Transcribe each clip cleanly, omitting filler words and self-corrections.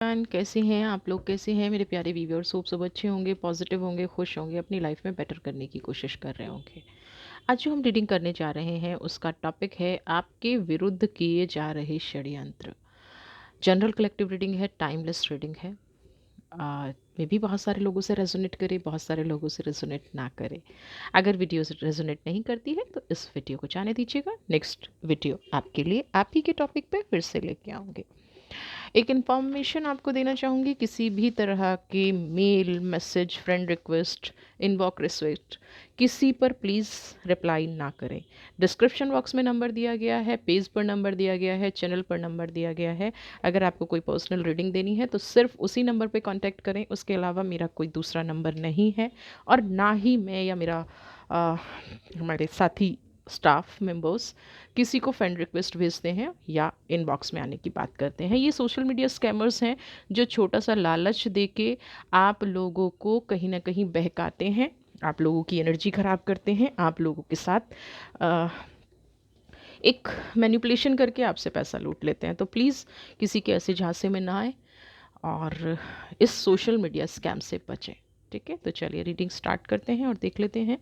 कैसे हैं आप लोग? कैसे हैं मेरे प्यारे व्यूअर्स? होप सब अच्छे होंगे, पॉजिटिव होंगे, खुश होंगे, अपनी लाइफ में बेटर करने की कोशिश कर रहे होंगे। आज जो हम रीडिंग करने जा रहे हैं उसका टॉपिक है आपके विरुद्ध किए जा रहे षड्यंत्र। जनरल कलेक्टिव रीडिंग है, टाइमलेस रीडिंग है। मे भी बहुत सारे लोगों से रेजोनेट करे, बहुत सारे लोगों से रेजोनेट ना करे। अगर वीडियो रेजोनेट नहीं करती है तो इस वीडियो को जाने दीजिएगा। नेक्स्ट वीडियो आपके लिए आप ही के टॉपिक पे फिर से लेके आऊँगी। एक इन्फॉर्मेशन आपको देना चाहूँगी, किसी भी तरह के mail, message, friend request, inbox request किसी पर प्लीज़ रिप्लाई ना करें। डिस्क्रिप्शन बॉक्स में नंबर दिया गया है, पेज पर नंबर दिया गया है, चैनल पर नंबर दिया गया है। अगर आपको कोई पर्सनल रीडिंग देनी है तो सिर्फ उसी नंबर पे कांटेक्ट करें। उसके अलावा मेरा कोई दूसरा नंबर नहीं है और ना ही मैं या मेरा हमारे साथी स्टाफ मेंबर्स किसी को फ्रेंड रिक्वेस्ट भेजते हैं या इनबॉक्स में आने की बात करते हैं। ये सोशल मीडिया स्कैमर्स हैं जो छोटा सा लालच दे के आप लोगों को कहीं ना कहीं बहकाते हैं, आप लोगों की एनर्जी ख़राब करते हैं, आप लोगों के साथ एक मैनिपुलेशन करके आपसे पैसा लूट लेते हैं। तो प्लीज़ किसी के ऐसे झांसे में ना आए और इस सोशल मीडिया स्कैम से बचें। ठीक है, तो चलिए रीडिंग स्टार्ट करते हैं और देख लेते हैं।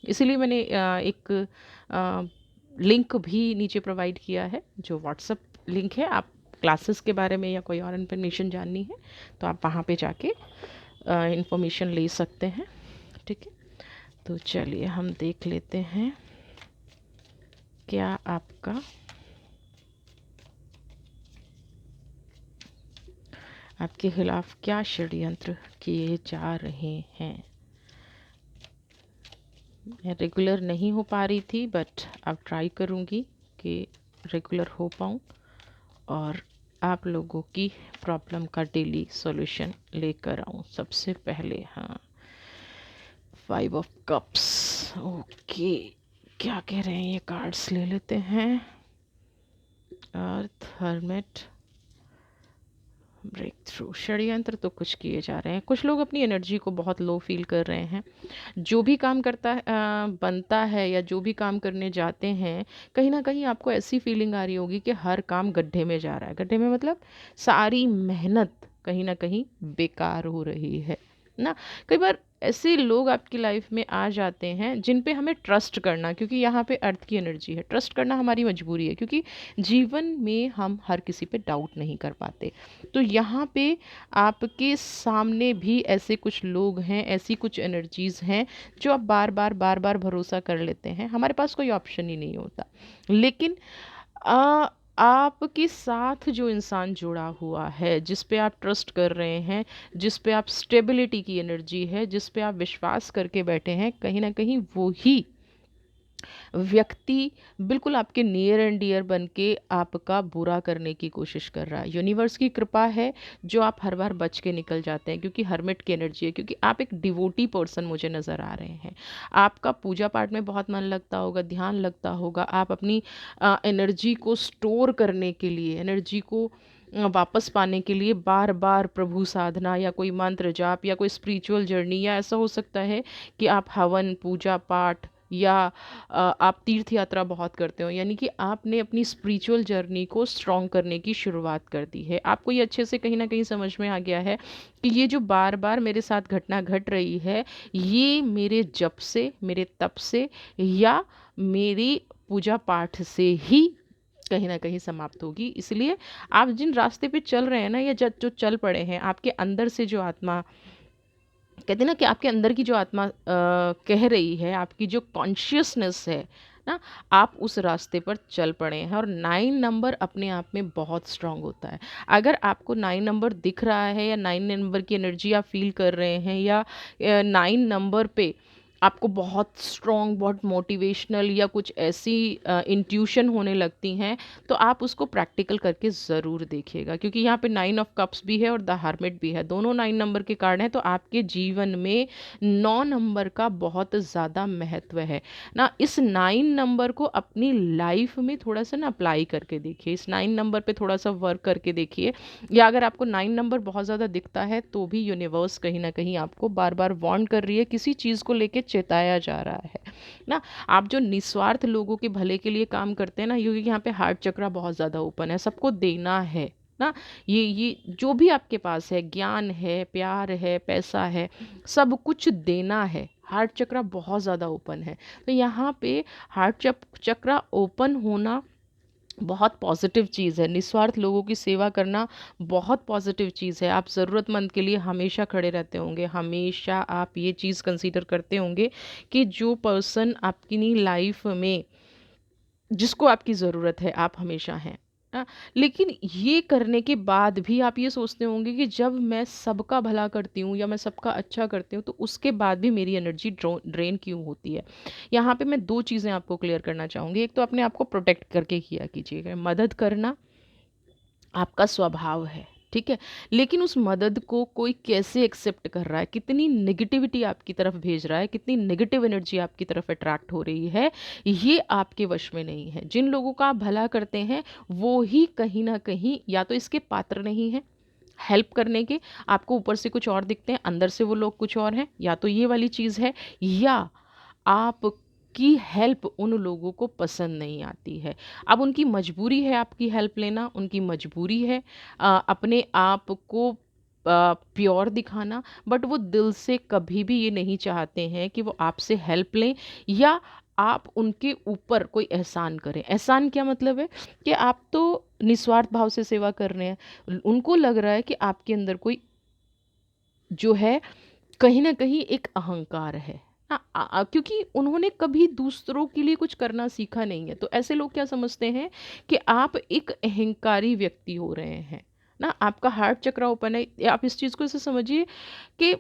इसीलिए मैंने एक लिंक भी नीचे प्रोवाइड किया है जो व्हाट्सअप लिंक है। आप क्लासेस के बारे में या कोई और इन्फॉर्मेशन जाननी है तो आप वहाँ पे जाके इन्फॉर्मेशन ले सकते हैं। ठीक है, तो चलिए हम देख लेते हैं क्या आपके खिलाफ क्या षड्यंत्र किए जा रहे हैं। मैं रेगुलर नहीं हो पा रही थी बट अब ट्राई करूँगी कि रेगुलर हो पाऊँ और आप लोगों की प्रॉब्लम का डेली सॉल्यूशन लेकर आऊँ। सबसे पहले 5 ऑफ कप्स। ओके, क्या कह रहे हैं ये कार्ड्स, ले लेते हैं। अर्थ, हर्मिट, ब्रेक थ्रू। षड्यंत्र तो कुछ किए जा रहे हैं। कुछ लोग अपनी एनर्जी को बहुत लो फील कर रहे हैं। जो भी काम करता है बनता है या जो भी काम करने जाते हैं, कहीं ना कहीं आपको ऐसी फीलिंग आ रही होगी कि हर काम गड्ढे में जा रहा है। गड्ढे में मतलब सारी मेहनत कहीं ना कहीं बेकार हो रही है ना। कई बार ऐसे लोग आपकी लाइफ में आ जाते हैं जिन पे हमें ट्रस्ट करना, क्योंकि यहाँ पे अर्थ की एनर्जी है, ट्रस्ट करना हमारी मजबूरी है, क्योंकि जीवन में हम हर किसी पे डाउट नहीं कर पाते। तो यहाँ पे आपके सामने भी ऐसे कुछ लोग हैं, ऐसी कुछ एनर्जीज़ हैं जो आप बार बार बार बार भरोसा कर लेते हैं। हमारे पास कोई ऑप्शन ही नहीं होता। लेकिन आ, आपके साथ जो इंसान जुड़ा हुआ है, जिस पे आप ट्रस्ट कर रहे हैं, जिस पे आप स्टेबिलिटी की एनर्जी है, जिस पे आप विश्वास करके बैठे हैं, कहीं ना कहीं वो ही व्यक्ति बिल्कुल आपके नियर एंड डियर बन के आपका बुरा करने की कोशिश कर रहा है। यूनिवर्स की कृपा है जो आप हर बार बच के निकल जाते हैं, क्योंकि हर्मिट की एनर्जी है, क्योंकि आप एक डिवोटी पर्सन मुझे नज़र आ रहे हैं। आपका पूजा पाठ में बहुत मन लगता होगा, ध्यान लगता होगा। आप अपनी एनर्जी को स्टोर करने के लिए, एनर्जी को वापस पाने के लिए बार बार प्रभु साधना या कोई मंत्र जाप या कोई स्पिरिचुअल जर्नी, या ऐसा हो सकता है कि आप हवन, पूजा पाठ या आप तीर्थ यात्रा बहुत करते हो, यानी कि आपने अपनी स्पिरिचुअल जर्नी को स्ट्रॉन्ग करने की शुरुआत कर दी है। आपको ये अच्छे से कहीं ना कहीं समझ में आ गया है कि ये जो बार बार मेरे साथ घटना घट रही है, ये मेरे जप से, मेरे तप से या मेरी पूजा पाठ से ही कहीं ना कहीं समाप्त होगी। इसलिए आप जिन रास्ते पे चल रहे हैं ना, या जो चल पड़े हैं, आपके अंदर से जो आत्मा, कहते हैं ना कि आपके अंदर की जो आत्मा कह रही है, आपकी जो कॉन्शियसनेस है ना, आप उस रास्ते पर चल पड़े हैं। और 9 नंबर अपने आप में बहुत स्ट्रांग होता है। अगर आपको 9 नंबर दिख रहा है या 9 नंबर की एनर्जी आप फील कर रहे हैं, या 9 नंबर पे आपको बहुत स्ट्रॉन्ग, बहुत मोटिवेशनल या कुछ ऐसी इंट्यूशन होने लगती हैं, तो आप उसको प्रैक्टिकल करके ज़रूर देखिएगा। क्योंकि यहाँ पे 9 ऑफ कप्स भी है और द हर्मिट भी है, दोनों 9 नंबर के कार्ड हैं। तो आपके जीवन में 9 नंबर का बहुत ज़्यादा महत्व है ना। इस 9 नंबर को अपनी लाइफ में थोड़ा सा ना अप्लाई करके देखिए, इस 9 नंबर पे थोड़ा सा वर्क करके देखिए। या अगर आपको 9 नंबर बहुत ज़्यादा दिखता है तो भी यूनिवर्स कहीं ना कहीं आपको बार बार वार्न कर रही है, किसी चीज़ को लेके चेताया जा रहा है ना। आप जो निस्वार्थ लोगों के भले के लिए काम करते हैं ना, क्योंकि यहाँ पे हार्ट चक्रा बहुत ज़्यादा ओपन है, सबको देना है ना। ये जो भी आपके पास है, ज्ञान है, प्यार है, पैसा है, सब कुछ देना है। हार्ट चक्रा बहुत ज़्यादा ओपन है। तो यहाँ पे चक्रा ओपन होना बहुत पॉजिटिव चीज़ है। निस्वार्थ लोगों की सेवा करना बहुत पॉजिटिव चीज़ है। आप ज़रूरतमंद के लिए हमेशा खड़े रहते होंगे, हमेशा आप ये चीज़ कंसीडर करते होंगे कि जो पर्सन आपकी लाइफ में जिसको आपकी ज़रूरत है, आप हमेशा हैं। लेकिन ये करने के बाद भी आप ये सोचते होंगे कि जब मैं सबका भला करती हूँ या मैं सबका अच्छा करती हूँ, तो उसके बाद भी मेरी एनर्जी ड्रेन क्यों होती है। यहाँ पे मैं 2 चीज़ें आपको क्लियर करना चाहूँगी। एक तो अपने आप को प्रोटेक्ट करके किया कीजिएगा। मदद करना आपका स्वभाव है, ठीक है? लेकिन उस मदद को कोई कैसे एक्सेप्ट कर रहा है, कितनी नेगेटिविटी आपकी तरफ भेज रहा है, कितनी नेगेटिव एनर्जी आपकी तरफ अट्रैक्ट हो रही है, ये आपके वश में नहीं है। जिन लोगों का आप भला करते हैं, वो ही कहीं न कहीं या तो इसके पात्र नहीं हैं, हेल्प करने के। आपको ऊपर से कुछ और दिखते हैं, अंदर से वो लोग कुछ और हैं। या तो ये वाली चीज़ है, या आपकी हेल्प उन लोगों को पसंद नहीं आती है। अब उनकी मजबूरी है आपकी हेल्प लेना, उनकी मजबूरी है अपने आप को प्योर दिखाना, बट वो दिल से कभी भी ये नहीं चाहते हैं कि वो आपसे हेल्प लें या आप उनके ऊपर कोई एहसान करें। एहसान क्या मतलब है कि आप तो निस्वार्थ भाव से सेवा कर रहे हैं। उनको लग रहा है कि आपके अंदर कोई जो है कहीं न कहीं एक अहंकार है। क्योंकि उन्होंने कभी दूसरों के लिए कुछ करना सीखा नहीं है। तो ऐसे लोग क्या समझते हैं कि आप एक अहंकारी व्यक्ति हो रहे हैं, ना। आपका हार्ट चक्र ओपन है। आप इस चीज़ को ऐसे समझिए कि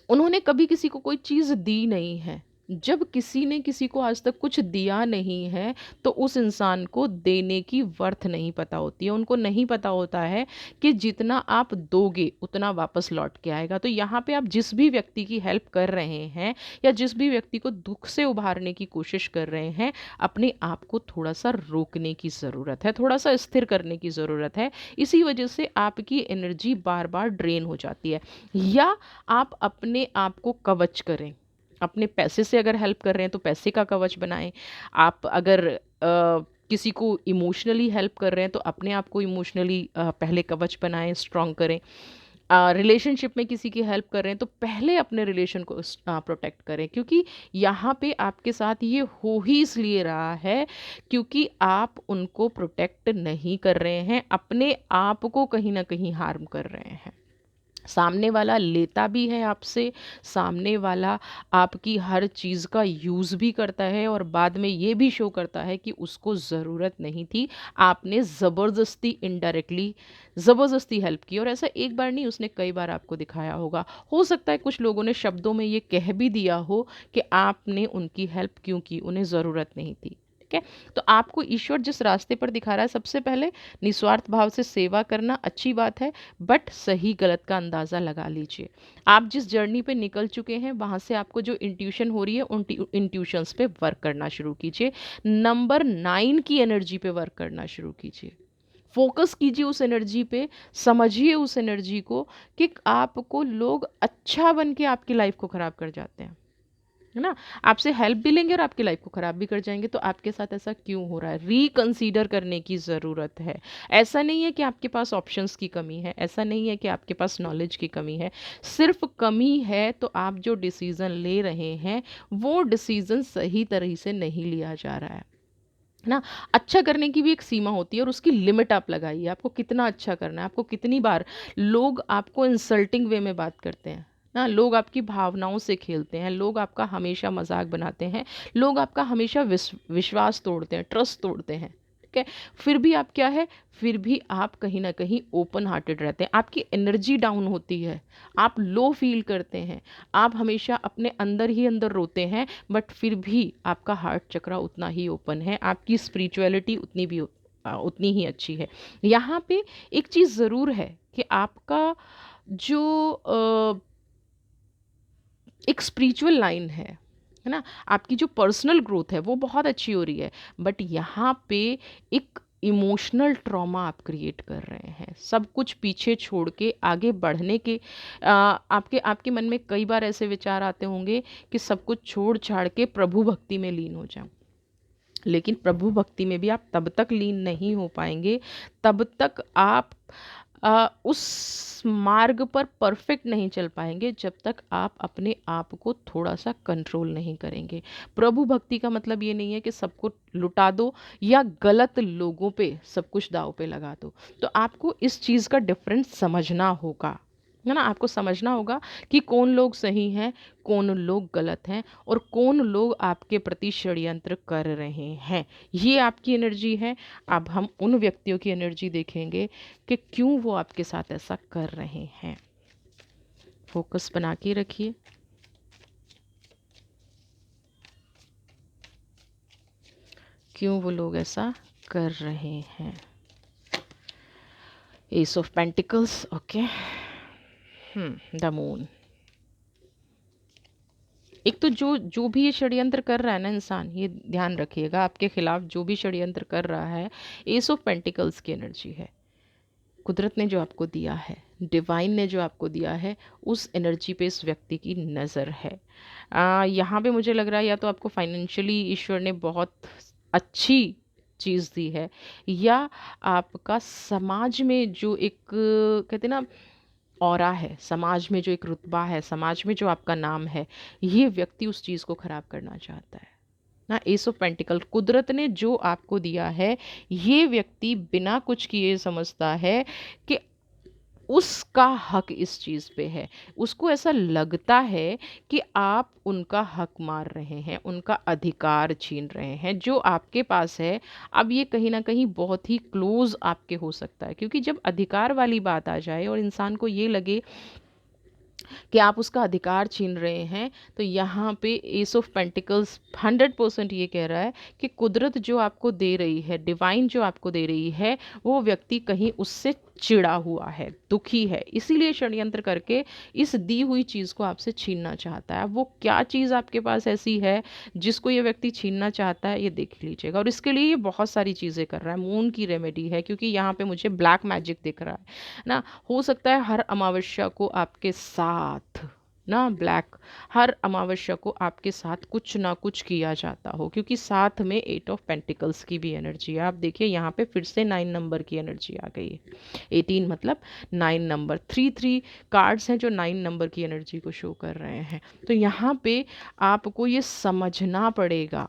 उन्होंने कभी किसी को कोई चीज़ दी नहीं है। जब किसी ने किसी को आज तक कुछ दिया नहीं है, तो उस इंसान को देने की वर्थ नहीं पता होती है। उनको नहीं पता होता है कि जितना आप दोगे, उतना वापस लौट के आएगा। तो यहाँ पे आप जिस भी व्यक्ति की हेल्प कर रहे हैं या जिस भी व्यक्ति को दुःख से उभारने की कोशिश कर रहे हैं, अपने आप को थोड़ा-सा रोकने की ज़रूरत है, थोड़ा-सा स्थिर करने की ज़रूरत है। इसी वजह से आपकी एनर्जी बार-बार ड्रेन हो जाती है। या आप अपने आप को कवच करें। अपने पैसे से अगर हेल्प कर रहे हैं तो पैसे का कवच बनाएँ। आप अगर किसी को इमोशनली हेल्प कर रहे हैं तो अपने आप को इमोशनली पहले कवच बनाएँ, स्ट्रॉन्ग करें। रिलेशनशिप में किसी की हेल्प कर रहे हैं तो पहले अपने रिलेशन को प्रोटेक्ट करें, क्योंकि यहाँ पे आपके साथ ये हो ही इसलिए रहा है क्योंकि आप उनको प्रोटेक्ट नहीं कर रहे हैं, अपने आप को कहीं न कहीं हार्म कर रहे हैं। सामने वाला लेता भी है आपसे, सामने वाला आपकी हर चीज़ का यूज़ भी करता है और बाद में ये भी शो करता है कि उसको ज़रूरत नहीं थी, आपने ज़बरदस्ती इनडायरेक्टली ज़बरदस्ती हेल्प की। और ऐसा एक बार नहीं, उसने कई बार आपको दिखाया होगा। हो सकता है कुछ लोगों ने शब्दों में ये कह भी दिया हो कि आपने उनकी हेल्प क्यों की, उन्हें ज़रूरत नहीं थी। ठीक है? तो आपको ईश्वर जिस रास्ते पर दिखा रहा है, सबसे पहले निस्वार्थ भाव से सेवा करना अच्छी बात है, बट सही गलत का अंदाज़ा लगा लीजिए। आप जिस जर्नी पे निकल चुके हैं, वहाँ से आपको जो इंट्यूशन हो रही है, उन इंट्यूशंस पे वर्क करना शुरू कीजिए। नंबर 9 की एनर्जी पे वर्क करना शुरू कीजिए। फोकस कीजिए उस एनर्जी पे, समझिए उस एनर्जी को कि आपको लोग अच्छा बन के आपकी लाइफ को ख़राब कर जाते हैं, है ना? आपसे हेल्प भी लेंगे और आपकी लाइफ को ख़राब भी कर जाएँगे। तो आपके साथ ऐसा क्यों हो रहा है? रिकंसीडर करने की ज़रूरत है। ऐसा नहीं है कि आपके पास ऑप्शंस की कमी है, ऐसा नहीं है कि आपके पास नॉलेज की कमी है। सिर्फ़ कमी है तो आप जो डिसीज़न ले रहे हैं, वो डिसीज़न सही तरह से नहीं लिया जा रहा है। है ना? अच्छा करने की भी एक सीमा होती है और उसकी लिमिट आप लगाइए। आपको कितना अच्छा करना है, आपको कितनी बार लोग आपको इंसल्टिंग वे में बात करते हैं ना, लोग आपकी भावनाओं से खेलते हैं, लोग आपका हमेशा मजाक बनाते हैं, लोग आपका हमेशा विश्वास तोड़ते हैं, ट्रस्ट तोड़ते हैं। ठीक है? फिर भी आप क्या है, फिर भी आप कहीं ना कहीं ओपन हार्टेड रहते हैं। आपकी एनर्जी डाउन होती है, आप लो फील करते हैं, आप हमेशा अपने अंदर ही अंदर रोते हैं, बट फिर भी आपका हार्ट चक्र उतना ही ओपन है, आपकी स्पिरिचुअलिटी उतनी ही अच्छी है। यहाँ पे एक चीज़ ज़रूर है कि आपका जो एक स्पिरिचुअल लाइन है ना? आपकी जो पर्सनल ग्रोथ है वो बहुत अच्छी हो रही है, बट यहाँ पे एक इमोशनल ट्रॉमा आप क्रिएट कर रहे हैं। सब कुछ पीछे छोड़ के आगे बढ़ने के आपके आपके मन में कई बार ऐसे विचार आते होंगे कि सब कुछ छोड़ छाड़ के प्रभु भक्ति में लीन हो जाऊं। लेकिन प्रभु भक्ति में भी आप तब तक लीन नहीं हो पाएंगे, तब तक आप उस मार्ग पर परफेक्ट नहीं चल पाएंगे, जब तक आप अपने आप को थोड़ा सा कंट्रोल नहीं करेंगे। प्रभु भक्ति का मतलब ये नहीं है कि सबको लुटा दो या गलत लोगों पे सब कुछ दाव पे लगा दो। तो आपको इस चीज़ का डिफरेंस समझना होगा, है ना। आपको समझना होगा कि कौन लोग सही हैं, कौन लोग गलत हैं, और कौन लोग आपके प्रति षड्यंत्र कर रहे हैं। ये आपकी एनर्जी है। अब हम उन व्यक्तियों की एनर्जी देखेंगे कि क्यों वो आपके साथ ऐसा कर रहे हैं। फोकस बना के रखिए। क्यों वो लोग ऐसा कर रहे हैं। S of pentacles, okay, the moon. एक तो जो जो भी ये षड्यंत्र कर रहा है ना इंसान, ये ध्यान रखिएगा, आपके खिलाफ जो भी षड्यंत्र कर रहा है, एस ऑफ पेंटिकल्स की एनर्जी है। कुदरत ने जो आपको दिया है, डिवाइन ने जो आपको दिया है, उस एनर्जी पे इस व्यक्ति की नज़र है। यहाँ पे मुझे लग रहा है या तो आपको फाइनेंशियली ईश्वर ने बहुत अच्छी चीज़ दी है, या आपका समाज में जो एक कहते ना ऑरा है, समाज में जो एक रुतबा है, समाज में जो आपका नाम है, ये व्यक्ति उस चीज़ को ख़राब करना चाहता है ना। एस ऑफ पेंटिकल, कुदरत ने जो आपको दिया है, ये व्यक्ति बिना कुछ किए समझता है कि उसका हक इस चीज़ पे है। उसको ऐसा लगता है कि आप उनका हक मार रहे हैं, उनका अधिकार छीन रहे हैं जो आपके पास है। अब ये कहीं ना कहीं बहुत ही क्लोज आपके हो सकता है, क्योंकि जब अधिकार वाली बात आ जाए और इंसान को ये लगे कि आप उसका अधिकार छीन रहे हैं, तो यहाँ पे एस ऑफ पेंटिकल्स 100% ये कह रहा है कि कुदरत जो आपको दे रही है, डिवाइन जो आपको दे रही है, वो व्यक्ति कहीं उससे चिढ़ा हुआ है, दुखी है, इसीलिए षड्यंत्र करके इस दी हुई चीज़ को आपसे छीनना चाहता है। वो क्या चीज़ आपके पास ऐसी है जिसको ये व्यक्ति छीनना चाहता है, ये देख लीजिएगा। और इसके लिए ये बहुत सारी चीज़ें कर रहा है। मून की रेमेडी है, क्योंकि यहाँ पे मुझे ब्लैक मैजिक दिख रहा है ना। हो सकता है हर अमावस्या को आपके साथ ना ब्लैक, हर अमावस्या को आपके साथ कुछ ना कुछ किया जाता हो, क्योंकि साथ में 8 ऑफ पेंटिकल्स की भी एनर्जी है। आप देखिए यहाँ पे फिर से 9 नंबर की एनर्जी आ गई है। 18 मतलब 9 नंबर, 3 कार्ड्स हैं जो 9 नंबर की एनर्जी को शो कर रहे हैं। तो यहाँ पे आपको ये समझना पड़ेगा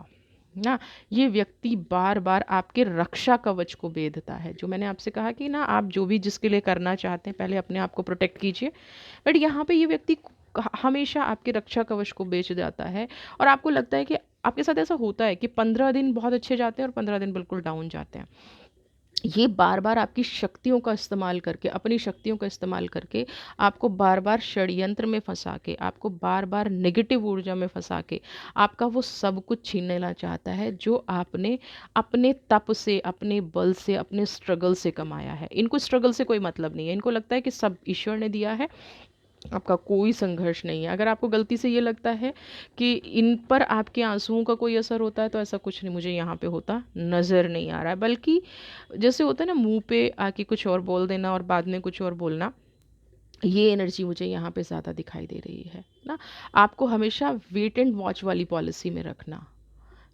ना, ये व्यक्ति बार बार आपके रक्षा कवच को बेधता है। जो मैंने आपसे कहा कि ना, आप जो भी जिसके लिए करना चाहते हैं, पहले अपने आप को प्रोटेक्ट कीजिए। बट यहाँ पे ये व्यक्ति हमेशा आपके रक्षा कवच को बेच जाता है, और आपको लगता है कि आपके साथ ऐसा होता है कि 15 दिन बहुत अच्छे जाते हैं और 15 दिन बिल्कुल डाउन जाते हैं। ये बार बार आपकी शक्तियों का इस्तेमाल करके, अपनी शक्तियों का इस्तेमाल करके आपको बार बार षड्यंत्र में फंसा के, आपको बार बार नेगेटिव ऊर्जा में फंसा के आपका वो सब कुछ छीन लेना चाहता है जो आपने अपने तप से, अपने बल से, अपने स्ट्रगल से कमाया है। इनको स्ट्रगल से कोई मतलब नहीं है। इनको लगता है कि सब ईश्वर ने दिया है, आपका कोई संघर्ष नहीं है। अगर आपको गलती से ये लगता है कि इन पर आपके आंसुओं का कोई असर होता है, तो ऐसा कुछ नहीं, मुझे यहाँ पे होता नज़र नहीं आ रहा है। बल्कि जैसे होता है ना, मुंह पे आके कुछ और बोल देना और बाद में कुछ और बोलना, ये एनर्जी मुझे यहाँ पे ज़्यादा दिखाई दे रही है ना। आपको हमेशा वेट एंड वॉच वाली पॉलिसी में रखना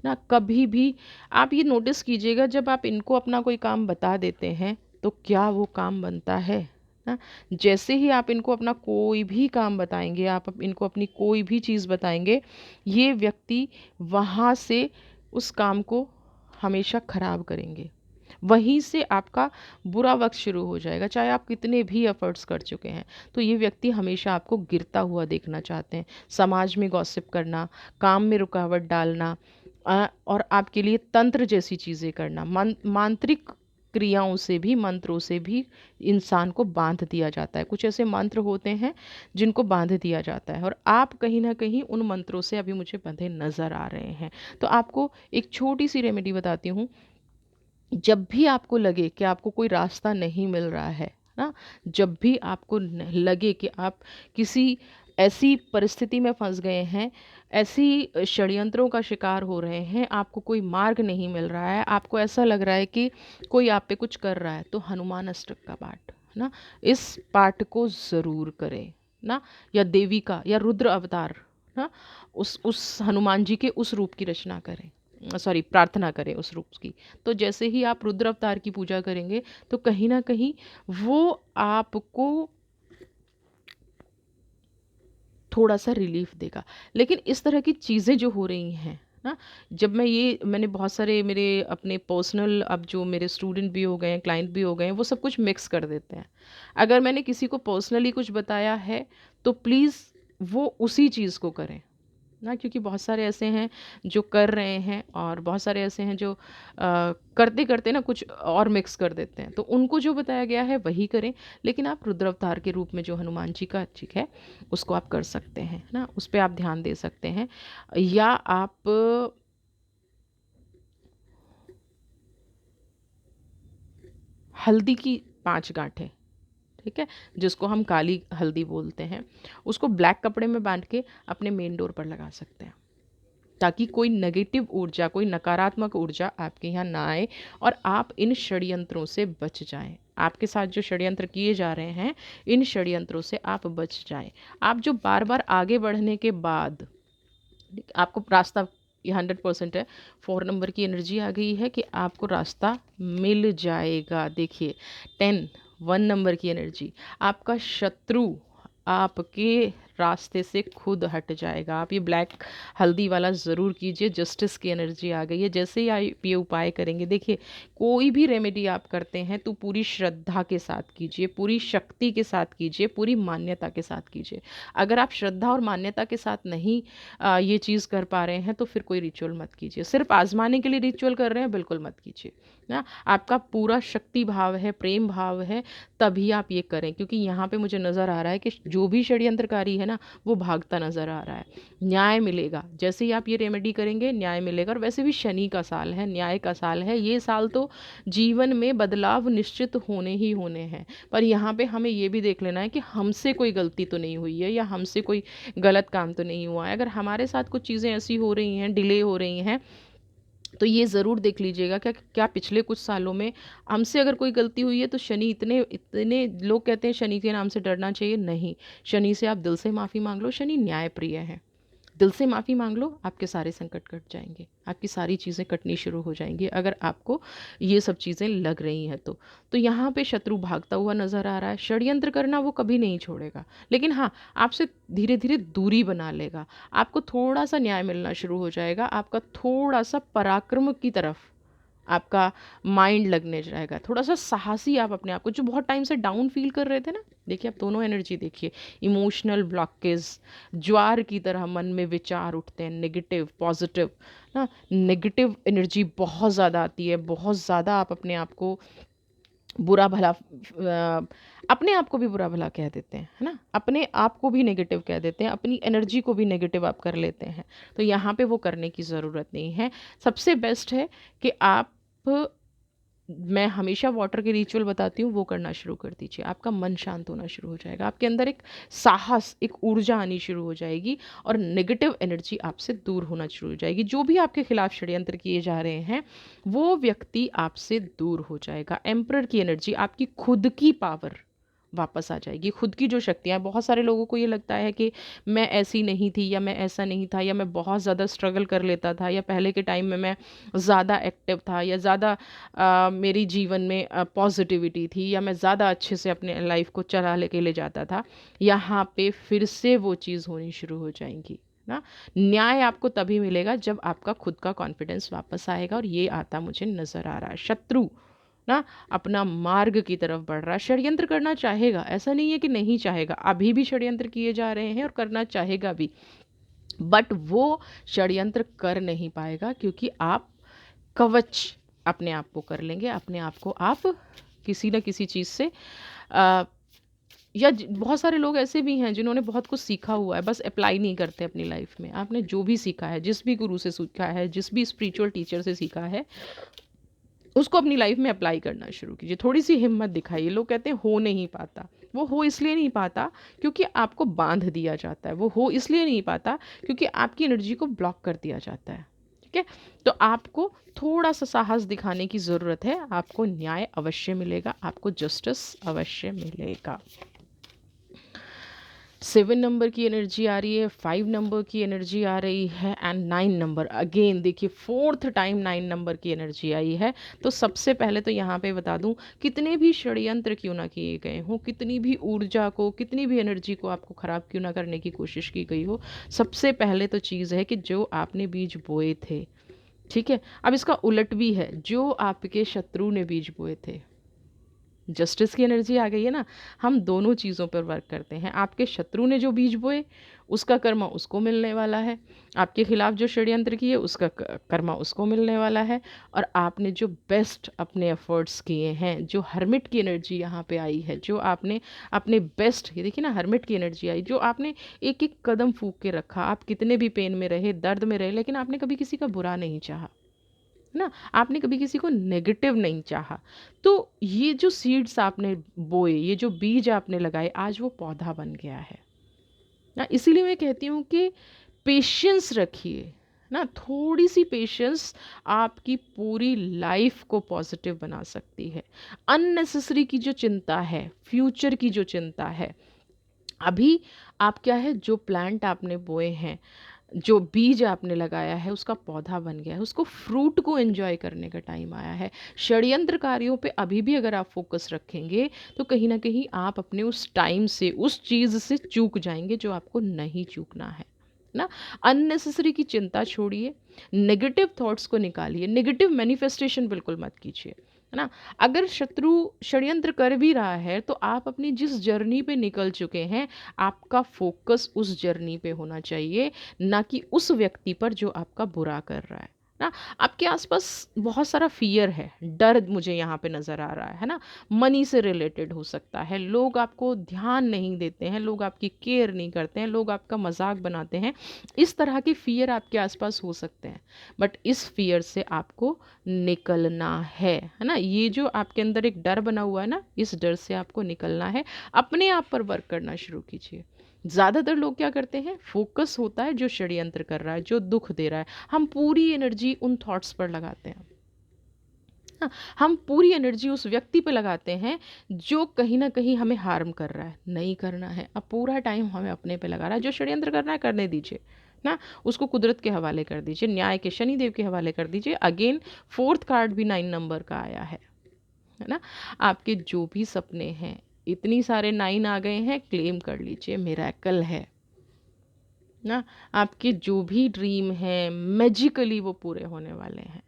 ना। कभी भी आप ये नोटिस कीजिएगा, जब आप इनको अपना कोई काम बता देते हैं तो क्या वो काम बनता है ना। जैसे ही आप इनको अपना कोई भी काम बताएंगे, आप इनको अपनी कोई भी चीज़ बताएंगे, ये व्यक्ति वहाँ से उस काम को हमेशा ख़राब करेंगे। वहीं से आपका बुरा वक्त शुरू हो जाएगा, चाहे आप कितने भी एफर्ट्स कर चुके हैं। तो ये व्यक्ति हमेशा आपको गिरता हुआ देखना चाहते हैं। समाज में गॉसिप करना, काम में रुकावट डालना, और आपके लिए तंत्र जैसी चीज़ें करना, मांत्रिक क्रियाओं से भी, मंत्रों से भी इंसान को बांध दिया जाता है। कुछ ऐसे मंत्र होते हैं जिनको बांध दिया जाता है, और आप कहीं ना कहीं उन मंत्रों से अभी मुझे बंधे नज़र आ रहे हैं। तो आपको एक छोटी सी रेमेडी बताती हूँ। जब भी आपको लगे कि आपको कोई रास्ता नहीं मिल रहा है ना, जब भी आपको लगे कि आप किसी ऐसी परिस्थिति में फंस गए हैं, ऐसी षड्यंत्रों का शिकार हो रहे हैं, आपको कोई मार्ग नहीं मिल रहा है, आपको ऐसा लग रहा है कि कोई आप पे कुछ कर रहा है, तो हनुमान अष्टक का पाठ ना, इस पाठ को ज़रूर करें ना। या देवी का या रुद्र अवतार ना, उस हनुमान जी के उस रूप की रचना करें। सॉरी प्रार्थना करें उस रूप की। तो जैसे ही आप रुद्र अवतार की पूजा करेंगे तो कहीं ना कहीं वो आपको थोड़ा सा रिलीफ देगा। लेकिन इस तरह की चीज़ें जो हो रही हैं ना, जब मैंने बहुत सारे मेरे अपने पर्सनल, अब जो मेरे स्टूडेंट भी हो गए हैं, क्लाइंट भी हो गए हैं, वो सब कुछ मिक्स कर देते हैं। अगर मैंने किसी को पर्सनली कुछ बताया है तो प्लीज़ वो उसी चीज़ को करें ना, क्योंकि बहुत सारे ऐसे हैं जो कर रहे हैं और बहुत सारे ऐसे हैं जो करते करते ना कुछ और मिक्स कर देते हैं। तो उनको जो बताया गया है वही करें। लेकिन आप रुद्र अवतार के रूप में जो हनुमान जी का ठीक है उसको आप कर सकते हैं ना, उस पर आप ध्यान दे सकते हैं। या आप हल्दी की 5 गांठें, ठीक है, जिसको हम काली हल्दी बोलते हैं, उसको ब्लैक कपड़े में बांध के अपने मेन डोर पर लगा सकते हैं, ताकि कोई नेगेटिव ऊर्जा, कोई नकारात्मक ऊर्जा आपके यहाँ ना आए और आप इन षड्यंत्रों से बच जाएं। आपके साथ जो षड्यंत्र किए जा रहे हैं, इन षड्यंत्रों से आप बच जाएं। आप जो बार बार आगे बढ़ने के बाद आपको रास्ता, ये 100% है, 4 नंबर की एनर्जी आ गई है कि आपको रास्ता मिल जाएगा। देखिए 10, 1 नंबर की एनर्जी, आपका शत्रु आपके रास्ते से खुद हट जाएगा। आप ये ब्लैक हल्दी वाला ज़रूर कीजिए, जस्टिस की एनर्जी आ गई है। जैसे ही आप ये उपाय करेंगे, देखिए कोई भी रेमेडी आप करते हैं तो पूरी श्रद्धा के साथ कीजिए, पूरी शक्ति के साथ कीजिए, पूरी मान्यता के साथ कीजिए। अगर आप श्रद्धा और मान्यता के साथ नहीं ये चीज़ कर पा रहे हैं तो फिर कोई रिचुअल मत कीजिए। सिर्फ आजमाने के लिए रिचुअल कर रहे हैं, बिल्कुल मत कीजिए ना। आपका पूरा शक्ति भाव है, प्रेम भाव है, तभी आप ये करें। क्योंकि यहाँ पे मुझे नज़र आ रहा है कि जो भी षड्यंत्रकारी है ना, वो भागता नज़र आ रहा है। न्याय मिलेगा, जैसे ही आप ये रेमेडी करेंगे न्याय मिलेगा। और वैसे भी शनि का साल है, न्याय का साल है, ये साल तो जीवन में बदलाव निश्चित होने ही होने हैं। पर यहाँ पे हमें ये भी देख लेना है कि हमसे कोई गलती तो नहीं हुई है, या हमसे कोई गलत काम तो नहीं हुआ है। अगर हमारे साथ कुछ चीज़ें ऐसी हो रही हैं, डिले हो रही हैं, तो ये ज़रूर देख लीजिएगा क्या क्या पिछले कुछ सालों में हमसे अगर कोई गलती हुई है तो शनि, इतने इतने लोग कहते हैं शनि के नाम से डरना चाहिए, नहीं। शनि से आप दिल से माफ़ी मांग लो, शनि न्यायप्रिय है। दिल से माफ़ी मांग लो, आपके सारे संकट कट जाएंगे, आपकी सारी चीज़ें कटनी शुरू हो जाएंगी, अगर आपको ये सब चीज़ें लग रही हैं तो यहाँ पे शत्रु भागता हुआ नज़र आ रहा है। षड्यंत्र करना वो कभी नहीं छोड़ेगा, लेकिन हाँ, आपसे धीरे धीरे दूरी बना लेगा। आपको थोड़ा सा न्याय मिलना शुरू हो जाएगा, आपका थोड़ा सा पराक्रम की तरफ आपका माइंड लगने जाएगा, थोड़ा सा साहसी आप अपने आप को, जो बहुत टाइम से डाउन फील कर रहे थे ना। देखिए आप दोनों एनर्जी देखिए, इमोशनल ब्लॉकेज, ज्वार की तरह मन में विचार उठते हैं, नेगेटिव पॉजिटिव ना। नेगेटिव एनर्जी बहुत ज़्यादा आती है, बहुत ज़्यादा आप अपने आप को बुरा भला अपने आप को भी बुरा भला कह देते हैं, है ना, अपने आप को भी नेगेटिव कह देते हैं, अपनी एनर्जी को भी नेगेटिव आप कर लेते हैं। तो यहाँ पे वो करने की ज़रूरत नहीं है। सबसे बेस्ट है कि आप, मैं हमेशा वाटर के रिचुअल बताती हूँ, वो करना शुरू कर दीजिए। आपका मन शांत होना शुरू हो जाएगा, आपके अंदर एक साहस, एक ऊर्जा आनी शुरू हो जाएगी और नेगेटिव एनर्जी आपसे दूर होना शुरू हो जाएगी। जो भी आपके खिलाफ षड्यंत्र किए जा रहे हैं वो व्यक्ति आपसे दूर हो जाएगा। एम्परर की एनर्जी, आपकी खुद की पावर वापस आ जाएगी, खुद की जो शक्तियाँ। बहुत सारे लोगों को ये लगता है कि मैं ऐसी नहीं थी, या मैं ऐसा नहीं था, या मैं बहुत ज़्यादा स्ट्रगल कर लेता था, या पहले के टाइम में मैं ज़्यादा एक्टिव था, या ज़्यादा मेरी जीवन में पॉजिटिविटी थी, या मैं ज़्यादा अच्छे से अपने लाइफ को चला लेके ले जाता था। यहाँ पे फिर से वो चीज़ होनी शुरू हो जाएंगी ना। न्याय आपको तभी मिलेगा जब आपका खुद का कॉन्फिडेंस वापस आएगा, और ये आता मुझे नज़र आ रहा है। शत्रु ना अपना मार्ग की तरफ बढ़ रहा है, षड्यंत्र करना चाहेगा, ऐसा नहीं है कि नहीं चाहेगा, अभी भी षड्यंत्र किए जा रहे हैं और करना चाहेगा भी, बट वो षड्यंत्र कर नहीं पाएगा, क्योंकि आप कवच अपने आप को कर लेंगे। अपने आप को आप किसी न किसी चीज़ से बहुत सारे लोग ऐसे भी हैं जिन्होंने बहुत कुछ सीखा हुआ है, बस अप्लाई नहीं करते अपनी लाइफ में। आपने जो भी सीखा है, जिस भी गुरु से सीखा है, जिस भी स्पिरिचुअल टीचर से सीखा है, उसको अपनी लाइफ में अप्लाई करना शुरू कीजिए। थोड़ी सी हिम्मत दिखाइए। लोग कहते हैं हो नहीं पाता, वो हो इसलिए नहीं पाता क्योंकि आपको बांध दिया जाता है, वो हो इसलिए नहीं पाता क्योंकि आपकी एनर्जी को ब्लॉक कर दिया जाता है। ठीक है, तो आपको थोड़ा सा साहस दिखाने की ज़रूरत है। आपको न्याय अवश्य मिलेगा, आपको जस्टिस अवश्य मिलेगा। 7 नंबर की एनर्जी आ रही है, 5 नंबर की एनर्जी आ रही है एंड 9 नंबर। अगेन देखिए फोर्थ टाइम 9 नंबर की एनर्जी आई है। तो सबसे पहले तो यहाँ पे बता दूँ, कितने भी षड्यंत्र क्यों ना किए गए हों, कितनी भी ऊर्जा को, कितनी भी एनर्जी को आपको ख़राब क्यों ना करने की कोशिश की गई हो, सबसे पहले तो चीज़ है कि जो आपने बीज बोए थे, ठीक है। अब इसका उलट भी है, जो आपके शत्रु ने बीज बोए थे, जस्टिस की एनर्जी आ गई है ना। हम दोनों चीज़ों पर वर्क करते हैं। आपके शत्रु ने जो बीज बोए, उसका कर्मा उसको मिलने वाला है। आपके खिलाफ जो षड्यंत्र किए, उसका कर्मा उसको मिलने वाला है। और आपने जो बेस्ट अपने एफर्ट्स किए हैं, जो हर्मिट की एनर्जी यहाँ पे आई है, जो आपने अपने बेस्ट, ये देखिए ना हर्मिट की एनर्जी आई, जो आपने एक एक कदम फूंक के रखा। आप कितने भी पेन में रहे, दर्द में रहे, लेकिन आपने कभी किसी का बुरा नहीं चाहा, है ना। आपने कभी किसी को नेगेटिव नहीं चाहा। तो ये जो सीड्स आपने बोए, ये जो बीज आपने लगाए, आज वो पौधा बन गया है ना। इसीलिए मैं कहती हूँ कि पेशेंस रखिए ना। थोड़ी सी पेशेंस आपकी पूरी लाइफ को पॉजिटिव बना सकती है। अननेसेसरी की जो चिंता है, फ्यूचर की जो चिंता है, अभी आप क्या है, जो प्लांट आपने बोए हैं, जो बीज आपने लगाया है, उसका पौधा बन गया है, उसको फ्रूट को एंजॉय करने का टाइम आया है। षड्यंत्रकारियों पे अभी भी अगर आप फोकस रखेंगे, तो कहीं ना कहीं आप अपने उस टाइम से, उस चीज़ से चूक जाएंगे जो आपको नहीं चूकना है ना। अननेसेसरी की चिंता छोड़िए, नेगेटिव थॉट्स को निकालिए, नेगेटिव मैनिफेस्टेशन बिल्कुल मत कीजिए, है ना। अगर शत्रु षड्यंत्र कर भी रहा है, तो आप अपनी जिस जर्नी पे निकल चुके हैं, आपका फोकस उस जर्नी पे होना चाहिए, ना कि उस व्यक्ति पर जो आपका बुरा कर रहा है ना। आपके आसपास बहुत सारा फियर है, डर मुझे यहाँ पे नज़र आ रहा है ना। मनी से रिलेटेड हो सकता है, लोग आपको ध्यान नहीं देते हैं, लोग आपकी केयर नहीं करते हैं, लोग आपका मजाक बनाते हैं। इस तरह के फियर आपके आसपास हो सकते हैं, बट इस फियर से आपको निकलना है ना। ये जो आपके अंदर एक डर बना हुआ है ना, इस डर से आपको निकलना है। अपने आप पर वर्क करना शुरू कीजिए। ज़्यादातर लोग क्या करते हैं, फोकस होता है जो षड्यंत्र कर रहा है, जो दुख दे रहा है, हम पूरी एनर्जी उन थॉट्स पर लगाते हैं। हाँ, हम पूरी एनर्जी उस व्यक्ति पे लगाते हैं जो कहीं ना कहीं हमें हार्म कर रहा है। नहीं करना है, अब पूरा टाइम हमें अपने पे लगा रहा है। जो षड्यंत्र करना है करने दीजिए ना, उसको कुदरत के हवाले कर दीजिए, न्याय के शनिदेव के हवाले कर दीजिए। अगेन फोर्थ कार्ड भी 9 नंबर का आया है ना। आपके जो भी सपने हैं, इतनी सारे 9 आ गए हैं, क्लेम कर लीजिए, मिरेकल है ना। आपके जो भी ड्रीम हैं, मैजिकली वो पूरे होने वाले हैं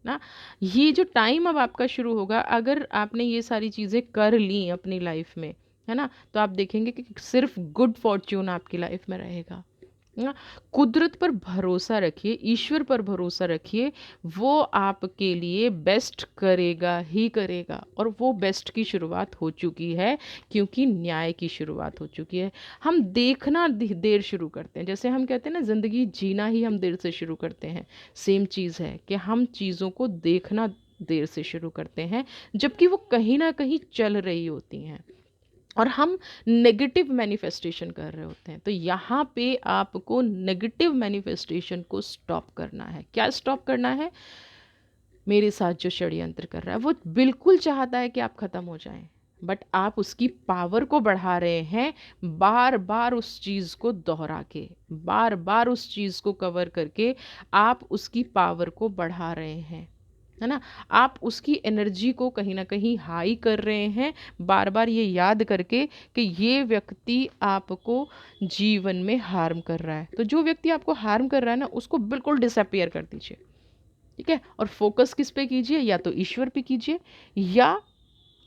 ना। ये जो टाइम अब आपका शुरू होगा, अगर आपने ये सारी चीज़ें कर ली अपनी लाइफ में, है ना, तो आप देखेंगे कि सिर्फ गुड फॉर्च्यून आपकी लाइफ में रहेगा ना। कुदरत पर भरोसा रखिए, ईश्वर पर भरोसा रखिए, वो आपके लिए बेस्ट करेगा ही करेगा। और वो बेस्ट की शुरुआत हो चुकी है, क्योंकि न्याय की शुरुआत हो चुकी है। हम देखना देर शुरू करते हैं, जैसे हम कहते हैं ना, ज़िंदगी जीना ही हम देर से शुरू करते हैं। सेम चीज़ है कि हम चीज़ों को देखना देर से शुरू करते हैं, जबकि वो कहीं ना कहीं चल रही होती हैं, और हम नेगेटिव मैनिफेस्टेशन कर रहे होते हैं। तो यहाँ पे आपको नेगेटिव मैनिफेस्टेशन को स्टॉप करना है। क्या स्टॉप करना है? मेरे साथ जो षड्यंत्र कर रहा है, वो बिल्कुल चाहता है कि आप ख़त्म हो जाएं, बट आप उसकी पावर को बढ़ा रहे हैं, बार बार उस चीज़ को दोहरा के, बार बार उस चीज़ को कवर करके आप उसकी पावर को बढ़ा रहे हैं, है ना। आप उसकी एनर्जी को कहीं ना कहीं हाई कर रहे हैं, बार बार ये याद करके कि ये व्यक्ति आपको जीवन में हार्म कर रहा है। तो जो व्यक्ति आपको हार्म कर रहा है ना, उसको बिल्कुल डिसअपियर कर दीजिए, ठीक है। और फोकस किस पे कीजिए? या तो ईश्वर पे कीजिए, या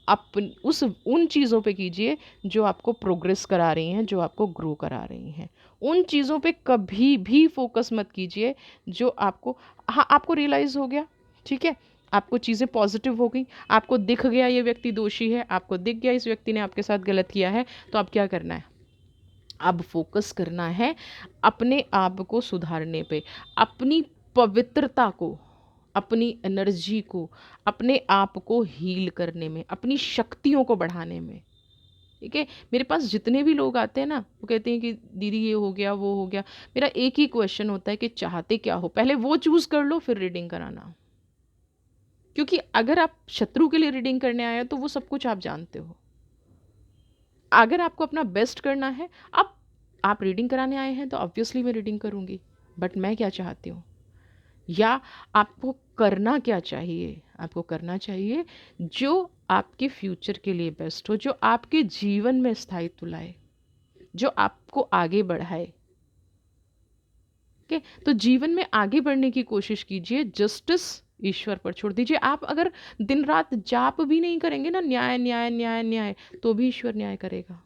अपन उस उन चीज़ों पे कीजिए जो आपको प्रोग्रेस करा रही हैं, जो आपको ग्रो करा रही हैं। उन चीज़ों पे कभी भी फोकस मत कीजिए जो आपको, हाँ आपको रियलाइज़ हो गया, ठीक है, आपको चीज़ें पॉजिटिव हो गई, आपको दिख गया ये व्यक्ति दोषी है, आपको दिख गया इस व्यक्ति ने आपके साथ गलत किया है, तो अब क्या करना है? अब फोकस करना है अपने आप को सुधारने पे, अपनी पवित्रता को, अपनी एनर्जी को, अपने आप को हील करने में, अपनी शक्तियों को बढ़ाने में, ठीक है। मेरे पास जितने भी लोग आते हैं ना, वो कहते हैं कि दीदी ये हो गया, वो हो गया। मेरा एक ही क्वेश्चन होता है कि चाहते क्या हो, पहले वो चूज़ कर लो, फिर रीडिंग कराना। क्योंकि अगर आप शत्रु के लिए रीडिंग करने आए हो, तो वो सब कुछ आप जानते हो। अगर आपको अपना बेस्ट करना है, आप आप रीडिंग कराने आए हैं तो ऑब्वियसली मैं रीडिंग करूँगी, बट मैं क्या चाहती हूँ या आपको करना क्या चाहिए? आपको करना चाहिए जो आपके फ्यूचर के लिए बेस्ट हो, जो आपके जीवन में स्थायित्व लाए, जो आपको आगे बढ़ाए। ओके, तो जीवन में आगे बढ़ने की कोशिश कीजिए, जस्टिस ईश्वर पर छोड़ दीजिए। आप अगर दिन रात जाप भी नहीं करेंगे ना, न्याय न्याय न्याय न्याय, तो भी ईश्वर न्याय करेगा।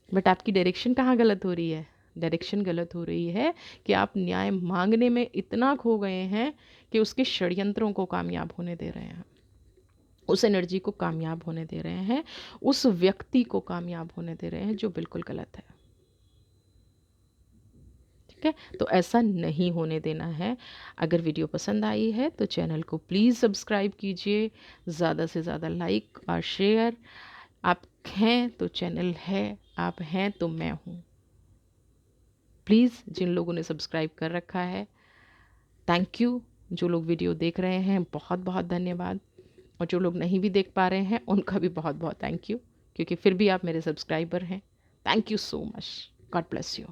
बट आपकी डायरेक्शन कहाँ गलत हो रही है? डायरेक्शन गलत हो रही है कि आप न्याय मांगने में इतना खो गए हैं कि उसके षड्यंत्रों को कामयाब होने दे रहे हैं, उस एनर्जी को कामयाब होने दे रहे हैं, उस व्यक्ति को कामयाब होने दे रहे हैं, जो बिल्कुल गलत है। ठीक है, तो ऐसा नहीं होने देना है। अगर वीडियो पसंद आई है तो चैनल को प्लीज़ सब्सक्राइब कीजिए, ज़्यादा से ज़्यादा लाइक और शेयर। आप हैं तो चैनल है, आप हैं तो मैं हूँ। प्लीज़ जिन लोगों ने सब्सक्राइब कर रखा है, थैंक यू। जो लोग वीडियो देख रहे हैं, बहुत बहुत धन्यवाद। और जो लोग नहीं भी देख पा रहे हैं, उनका भी बहुत बहुत थैंक यू, क्योंकि फिर भी आप मेरे सब्सक्राइबर हैं। Thank you so much. God bless you.